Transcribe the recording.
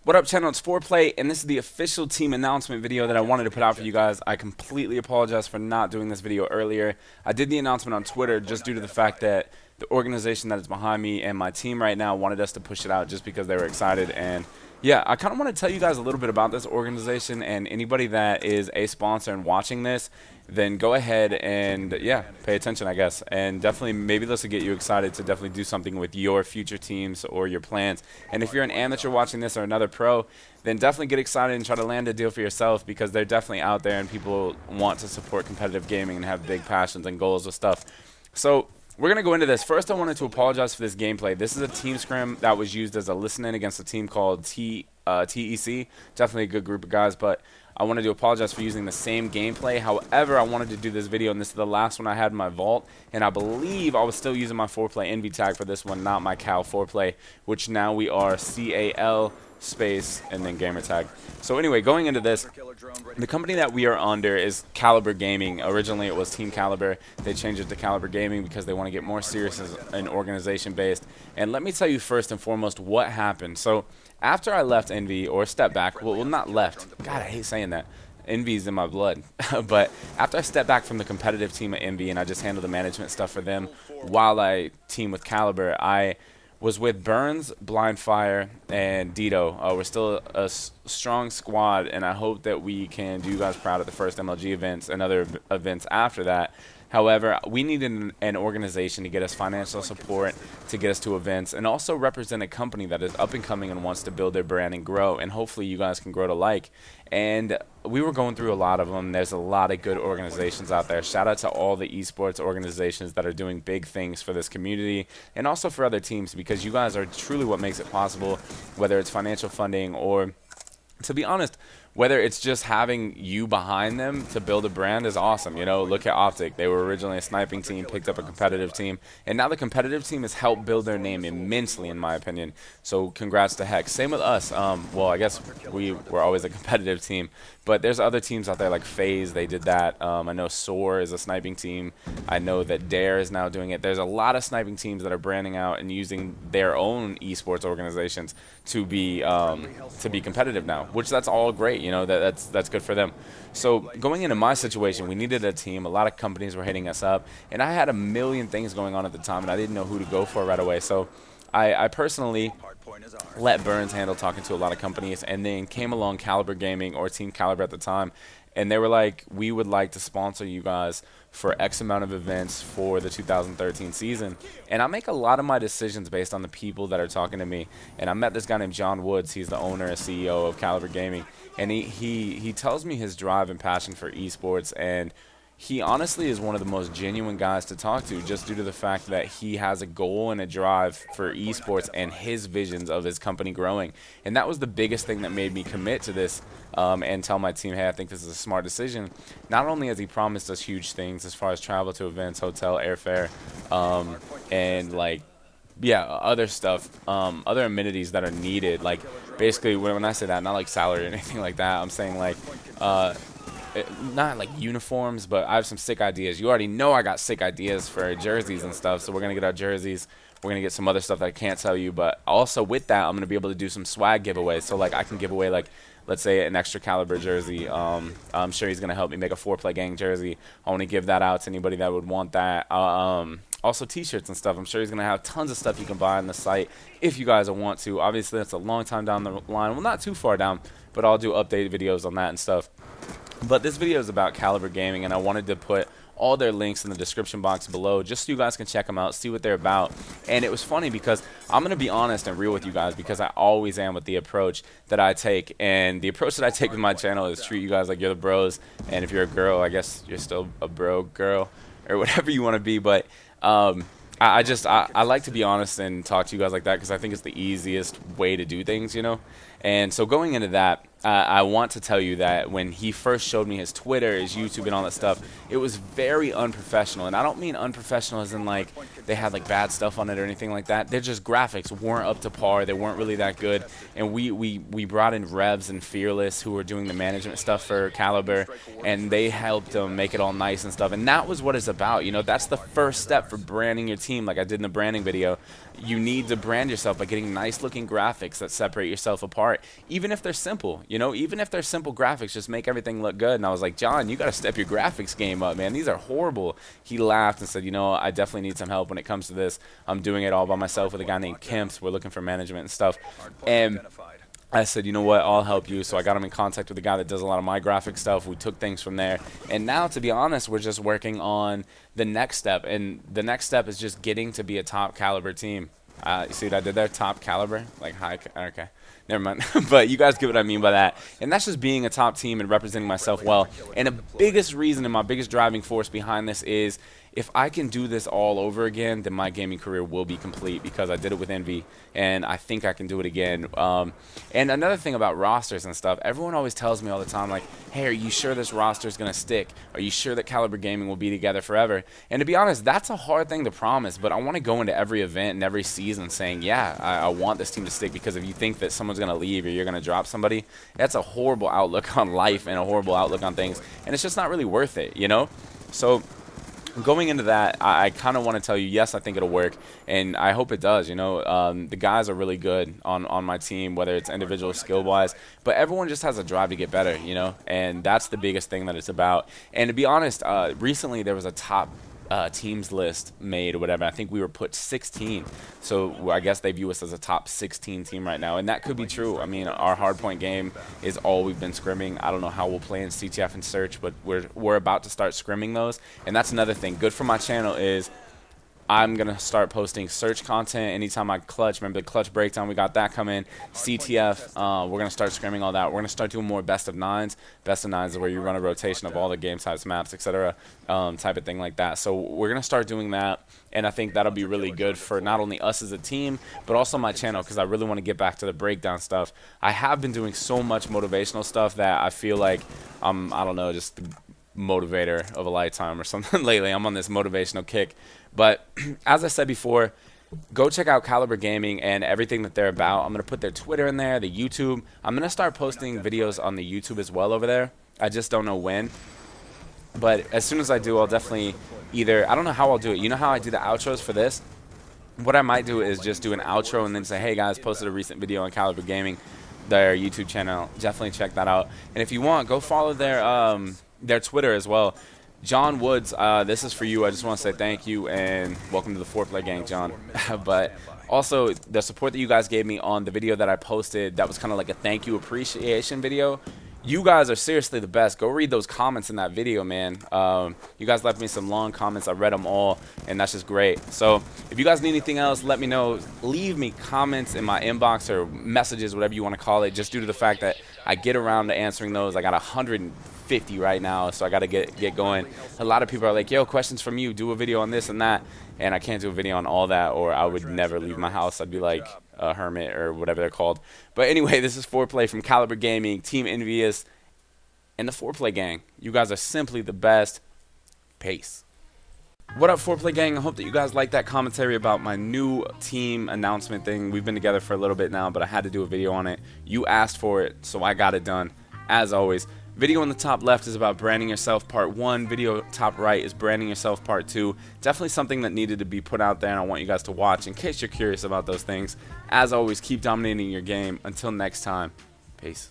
What up, channel? It's FoRePLayy, and this is the official team announcement video that I wanted to put out for you guys. I completely apologize for not doing this video earlier. I did the announcement on Twitter just due to the fact that the organization that is behind me and my team right now wanted us to push it out just because they were excited. And yeah, I kind of want to tell you guys a little bit about this organization, and anybody that is a sponsor and watching this, then go ahead and, yeah, pay attention, I guess. And definitely, maybe this will get you excited to definitely do something with your future teams or your plans. And if you're an amateur watching this or another pro, then definitely get excited and try to land a deal for yourself, because they're definitely out there and people want to support competitive gaming and have big passions and goals with stuff. So we're going to go into this. First, I wanted to apologize for this gameplay. This is a team scrim that was used as a listen-in against a team called TEC. Definitely a good group of guys, but I wanted to apologize for using the same gameplay. However, I wanted to do this video, and this is the last one I had in my vault, and I believe I was still using my FoRePLayy envy tag for this one, not my Cal FoRePLayy, which now we are CAL space and then gamer tag. So anyway, going into this, the company that we are under is Caliber Gaming. Originally it was Team Caliber. They changed it to Caliber Gaming because they want to get more serious as an organization based. And let me tell you first and foremost what happened. So after I left Envy, or stepped back, well, not left, God, I hate saying that, Envy's in my blood. But after I stepped back from the competitive team at Envy and I just handled the management stuff for them while I team with Caliber, I was with Burns, Blindfire, and Dito. We're still a strong squad, and I hope that we can do you guys proud at the first MLG events and other events after that. However, we needed an organization to get us financial support, to get us to events, and also represent a company that is up and coming and wants to build their brand and grow, and hopefully you guys can grow to like. And we were going through a lot of them. There's a lot of good organizations out there. Shout out to all the esports organizations that are doing big things for this community and also for other teams, because you guys are truly what makes it possible, whether it's financial funding or, to be honest, whether it's just having you behind them to build a brand is awesome. You know, look at Optic. They were originally a sniping team, picked up a competitive team, and now the competitive team has helped build their name immensely, in my opinion. So congrats to Hex. Same with us. Well, I guess we were always a competitive team, but there's other teams out there like FaZe. They did that. I know SOAR is a sniping team. I know that Dare is now doing it. There's a lot of sniping teams that are branding out and using their own esports organizations to be competitive now, which that's all great. You know, that's good for them. So going into my situation, we needed a team. A lot of companies were hitting us up, and I had a million things going on at the time, and I didn't know who to go for right away. So I personally let Burns handle talking to a lot of companies, and then came along Caliber Gaming, or Team Caliber at the time, and they were like, we would like to sponsor you guys for X amount of events for the 2013 season. And I make a lot of my decisions based on the people that are talking to me. And I met this guy named John Woods. He's the owner and CEO of Caliber Gaming. And he tells me his drive and passion for esports, and he honestly is one of the most genuine guys to talk to, just due to the fact that he has a goal and a drive for esports and his visions of his company growing. And that was the biggest thing that made me commit to this and tell my team, hey, I think this is a smart decision. Not only has he promised us huge things as far as travel to events, hotel, airfare, and like, yeah, other stuff, other amenities that are needed. Like, basically, when I say that, not like salary or anything like that, I'm saying like, not like uniforms, but I have some sick ideas. You already know I got sick ideas for jerseys and stuff, so we're going to get our jerseys. We're going to get some other stuff that I can't tell you, but also with that, I'm going to be able to do some swag giveaways. So, like, I can give away, like, let's say an extra Caliber jersey. I'm sure he's going to help me make a FoRePLayy gang jersey. I want to give that out to anybody that would want that. Also t-shirts and stuff. I'm sure he's going to have tons of stuff you can buy on the site if you guys want to. Obviously, that's a long time down the line. Well, not too far down, but I'll do updated videos on that and stuff. But this video is about Caliber Gaming, and I wanted to put all their links in the description box below just so you guys can check them out, see what they're about. And it was funny because I'm going to be honest and real with you guys, because I always am with the approach that I take. And the approach that I take with my channel is treat you guys like you're the bros. And if you're a girl, I guess you're still a bro girl or whatever you want to be. But I like to be honest and talk to you guys like that, because I think it's the easiest way to do things, you know. And so going into that, I want to tell you that when he first showed me his Twitter, his YouTube, and all that stuff, it was very unprofessional. And I don't mean unprofessional as in like they had like bad stuff on it or anything like that. They're just graphics weren't up to par. They weren't really that good. And we brought in Revs and Fearless, who were doing the management stuff for Caliber, and they helped them make it all nice and stuff. And that was what it's about. You know, that's the first step for branding your team, like I did in the branding video. you need to brand yourself by getting nice looking graphics that separate yourself apart, even if they're simple, you know, even if they're simple graphics, just make everything look good. And I was like, John, you got to step your graphics game up, man. These are horrible. He laughed and said, you know, I definitely need some help when it comes to this. I'm doing it all by myself with a guy named Kemps. We're looking for management and stuff. And I said, you know what, I'll help you. So I got him in contact with a guy that does a lot of my graphic stuff. We took things from there. And now, to be honest, we're just working on the next step. And the next step is just getting to be a top caliber team. You see what I did there? Top caliber? Like high? Okay. Never mind. But you guys get what I mean by that. And that's just being a top team and representing myself well. And the biggest reason and my biggest driving force behind this is if I can do this all over again, then my gaming career will be complete, because I did it with Envy, and I think I can do it again. And another thing about rosters and stuff, everyone always tells me all the time, like, hey, are you sure this roster is going to stick? Are you sure that Caliber Gaming will be together forever? And to be honest, that's a hard thing to promise, but I want to go into every event and every season saying, yeah, I want this team to stick, because if you think that someone's going to leave or you're going to drop somebody, that's a horrible outlook on life and a horrible outlook on things, and it's just not really worth it, you know? So going into that, I kind of want to tell you, yes, I think it'll work, and I hope it does. You know, the guys are really good on my team, whether it's individual skill-wise, but everyone just has a drive to get better, you know, and that's the biggest thing that it's about. And to be honest, recently there was a top teams list made or whatever. I think we were put 16, so I guess they view us as a top 16 team right now, and that could be true. I mean, our hardpoint game is all we've been scrimming. I don't know how we'll play in CTF and search, but we're about to start scrimming those. And that's another thing good for my channel is I'm going to start posting search content anytime I clutch. Remember the clutch breakdown? We got that coming. CTF, we're going to start scrimming all that. We're going to start doing more best of nines. Best of nines is where you run a rotation of all the game types, maps, etc., type of thing like that. So we're going to start doing that, and I think that'll be really good for not only us as a team, but also my channel, because I really want to get back to the breakdown stuff. I have been doing so much motivational stuff that I feel like I don't know, just the motivator of a lifetime or something lately. I'm on this motivational kick. But as I said before, go check out Caliber Gaming and everything that they're about. I'm going to put their Twitter in there, the YouTube. I'm going to start posting videos on the YouTube as well over there. I just don't know when. But as soon as I do, I'll definitely either, I don't know how I'll do it. You know how I do the outros for this? What I might do is just do an outro and then say, hey guys, posted a recent video on Caliber Gaming, their YouTube channel. Definitely check that out. And if you want, go follow their Twitter as well. John Woods, this is for you. I just want to say thank you and welcome to the FoRePLayy gang, John. But also, the support that you guys gave me on the video that I posted, that was kind of like a thank you appreciation video. You guys are seriously the best. Go read those comments in that video, man. You guys left me some long comments. I read them all, and that's just great. So if you guys need anything else, let me know. Leave me comments in my inbox or messages, whatever you want to call it, just due to the fact that I get around to answering those. I got 150 right now, so I got to get going. A lot of people are like, yo, questions from you. Do a video on this and that. And I can't do a video on all that, or I would never leave my house. I'd be like a hermit or whatever they're called. But anyway, this is FoRePLayy from Caliber Gaming, Team Envious, and the FoRePLayy gang. You guys are simply the best. Peace. What up, FoRePLayy gang? I hope that you guys like that commentary about my new team announcement thing. We've been together for a little bit now, but I had to do a video on it. You asked for it, so I got it done. As always, video on the top left is about branding yourself part 1. Video top right is branding yourself part 2. Definitely something that needed to be put out there, and I want you guys to watch in case you're curious about those things. As always, keep dominating your game. Until next time, peace.